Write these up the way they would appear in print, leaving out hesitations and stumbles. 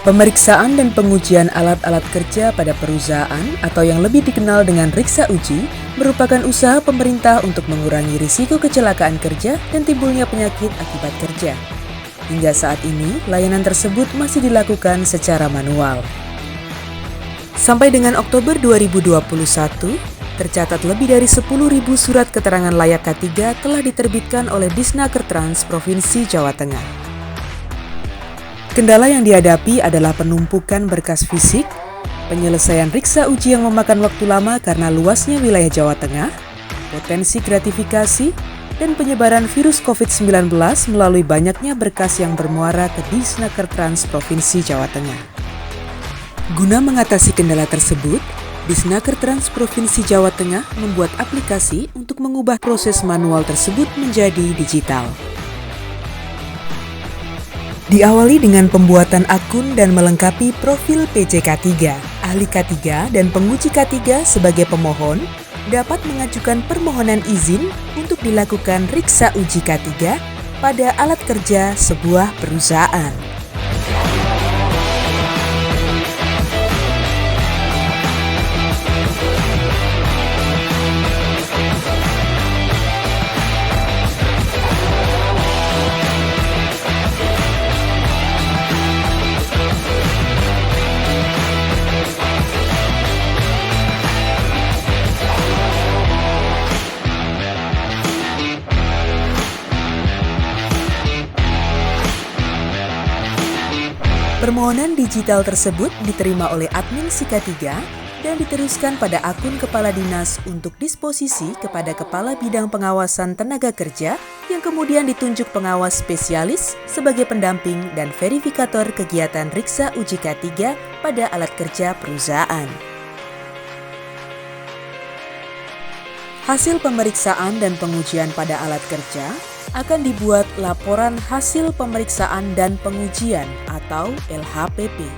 Pemeriksaan dan pengujian alat-alat kerja pada perusahaan atau yang lebih dikenal dengan Riksa Uji merupakan usaha pemerintah untuk mengurangi risiko kecelakaan kerja dan timbulnya penyakit akibat kerja. Hingga saat ini, layanan tersebut masih dilakukan secara manual. Sampai dengan Oktober 2021, tercatat lebih dari 10.000 surat keterangan layak K3 telah diterbitkan oleh Disnaker Trans Provinsi Jawa Tengah. Kendala yang dihadapi adalah penumpukan berkas fisik, penyelesaian Riksa Uji yang memakan waktu lama karena luasnya wilayah Jawa Tengah, potensi gratifikasi, dan penyebaran virus COVID-19 melalui banyaknya berkas yang bermuara ke Disnaker Trans Provinsi Jawa Tengah. Guna mengatasi kendala tersebut, Disnaker Trans Provinsi Jawa Tengah membuat aplikasi untuk mengubah proses manual tersebut menjadi digital. Diawali dengan pembuatan akun dan melengkapi profil PJ K3. Ahli K3 dan penguji K3 sebagai pemohon dapat mengajukan permohonan izin untuk dilakukan Riksa Uji K3 pada alat kerja sebuah perusahaan. Permohonan digital tersebut diterima oleh admin si K3 dan diteruskan pada akun Kepala Dinas untuk disposisi kepada Kepala Bidang Pengawasan Tenaga Kerja yang kemudian ditunjuk pengawas spesialis sebagai pendamping dan verifikator kegiatan Riksa Uji K3 pada alat kerja perusahaan. Hasil pemeriksaan dan pengujian pada alat kerja akan dibuat laporan hasil pemeriksaan dan pengujian atau LHPP.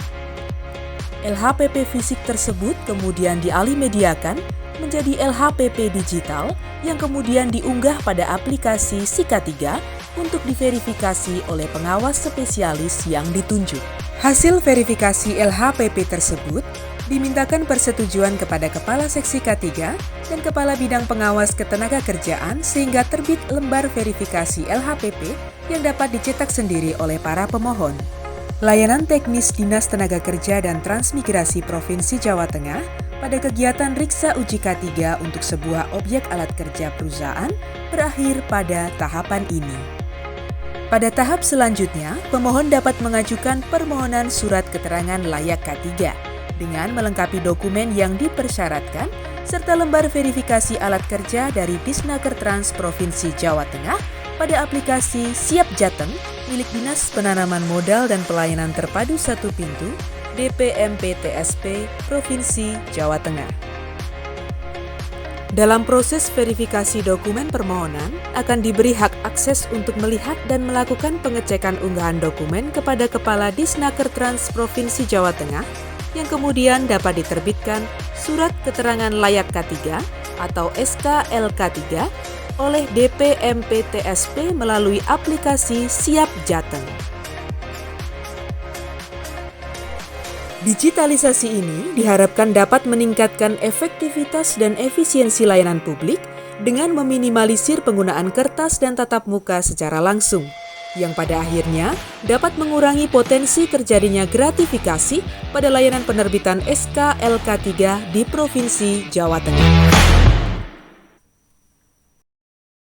LHPP fisik tersebut kemudian dialimediakan menjadi LHPP digital yang kemudian diunggah pada aplikasi si K3 untuk diverifikasi oleh pengawas spesialis yang ditunjuk. Hasil verifikasi LHPP tersebut dimintakan persetujuan kepada Kepala Seksi K3 dan Kepala Bidang Pengawas Ketenagakerjaan sehingga terbit lembar verifikasi LHPP yang dapat dicetak sendiri oleh para pemohon. Layanan teknis Dinas Tenaga Kerja dan Transmigrasi Provinsi Jawa Tengah pada kegiatan Riksa Uji K3 untuk sebuah objek alat kerja perusahaan berakhir pada tahapan ini. Pada tahap selanjutnya, pemohon dapat mengajukan permohonan surat keterangan layak K3 dengan melengkapi dokumen yang dipersyaratkan serta lembar verifikasi alat kerja dari Disnaker Trans Provinsi Jawa Tengah pada aplikasi Siap Jateng milik Dinas Penanaman Modal dan Pelayanan Terpadu Satu Pintu DPMPTSP Provinsi Jawa Tengah. Dalam proses verifikasi dokumen permohonan, akan diberi hak akses untuk melihat dan melakukan pengecekan unggahan dokumen kepada Kepala Disnaker Trans Provinsi Jawa Tengah yang kemudian dapat diterbitkan Surat Keterangan Layak K3 atau SKLK3 oleh DPMPTSP melalui aplikasi Siap Jateng. Digitalisasi ini diharapkan dapat meningkatkan efektivitas dan efisiensi layanan publik dengan meminimalisir penggunaan kertas dan tatap muka secara langsung, yang pada akhirnya dapat mengurangi potensi terjadinya gratifikasi pada layanan penerbitan SKLK3 di Provinsi Jawa Tengah.